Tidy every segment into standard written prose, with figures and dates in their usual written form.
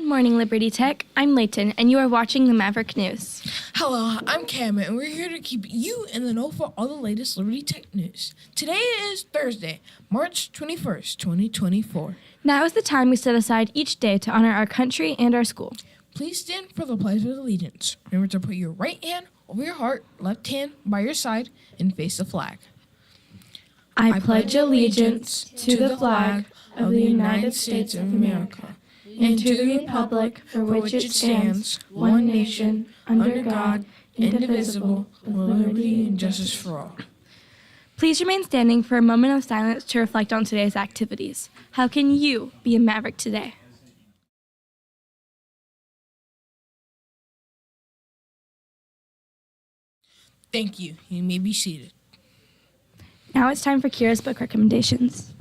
Good morning, Liberty Tech. I'm Layton, and you are watching the Maverick News. Hello, I'm Cam, and we're here to keep you in the know for all the latest Liberty Tech news. Today is Thursday, March 21st, 2024. Now is the time we set aside each day to honor our country and our school. Please stand for the Pledge of Allegiance. Remember to put your right hand over your heart, left hand by your side, and face the flag. I pledge allegiance to the flag of the United States of America and to the republic for which it stands, one nation, under God, indivisible, with liberty and justice for all. Please remain standing for a moment of silence to reflect on today's activities. How can you be a Maverick today? Thank you. You may be seated. Now it's time for Kira's book recommendations.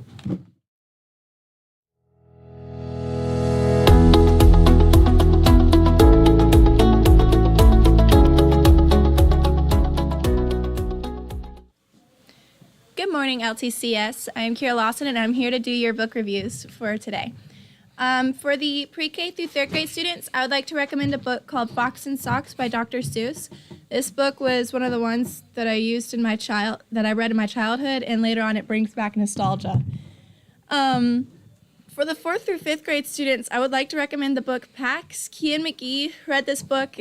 Good morning, LTCS. I'm Kira Lawson, and I'm here to do your book reviews for today. For the pre-K through third grade students, I would like to recommend a book called Fox and Socks by Dr. Seuss. This book was one of the ones that I read in my childhood, and later on it brings back nostalgia. For the fourth through fifth grade students, I would like to recommend the book Pax. Kian McGee read this book,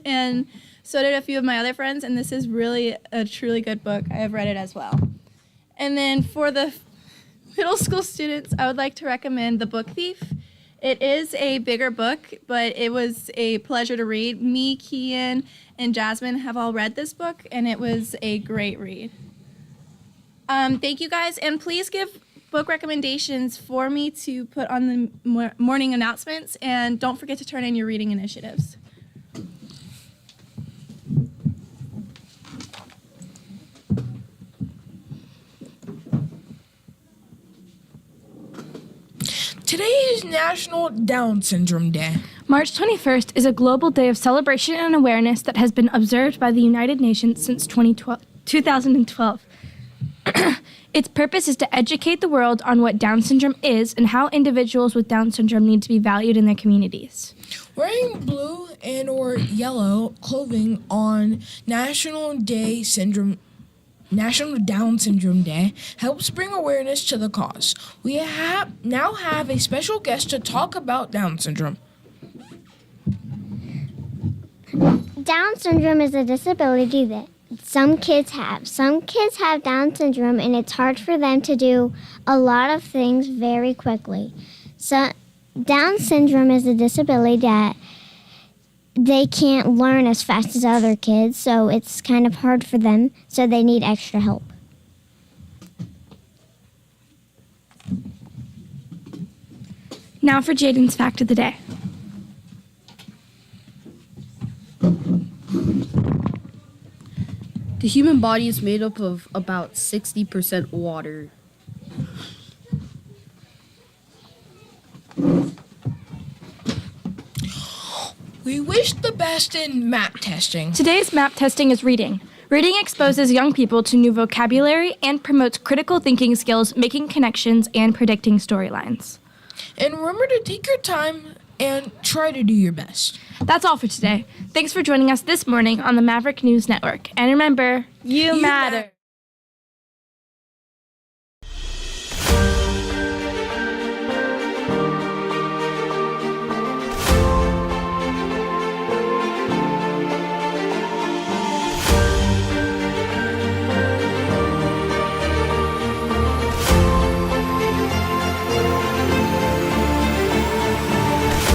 and so did a few of my other friends, and this is really a truly good book. I have read it as well. And then for the middle school students, I would like to recommend The Book Thief. It is a bigger book, but it was a pleasure to read. Me, Kian, and Jasmine have all read this book, and it was a great read. Thank you guys, and please give book recommendations for me to put on the morning announcements, and don't forget to turn in your reading initiatives. Today is National Down Syndrome Day. March 21st is a global day of celebration and awareness that has been observed by the United Nations since 2012. Its purpose is to educate the world on what Down syndrome is and how individuals with Down syndrome need to be valued in their communities. Wearing blue and or yellow clothing on National Down Syndrome Day helps bring awareness to the cause. We now have a special guest to talk about Down syndrome. Down syndrome is a disability that some kids have. Some kids have Down syndrome, and it's hard for them to do a lot of things very quickly. So Down syndrome is a disability that they can't learn as fast as other kids, so it's kind of hard for them, so they need extra help. Now for Jaden's fact of the day. The human body is made up of about 60% water. We wish the best in map testing. Today's map testing is reading. Reading exposes young people to new vocabulary and promotes critical thinking skills, making connections, and predicting storylines. And remember to take your time and try to do your best. That's all for today. Thanks for joining us this morning on the Maverick News Network. And remember, you matter.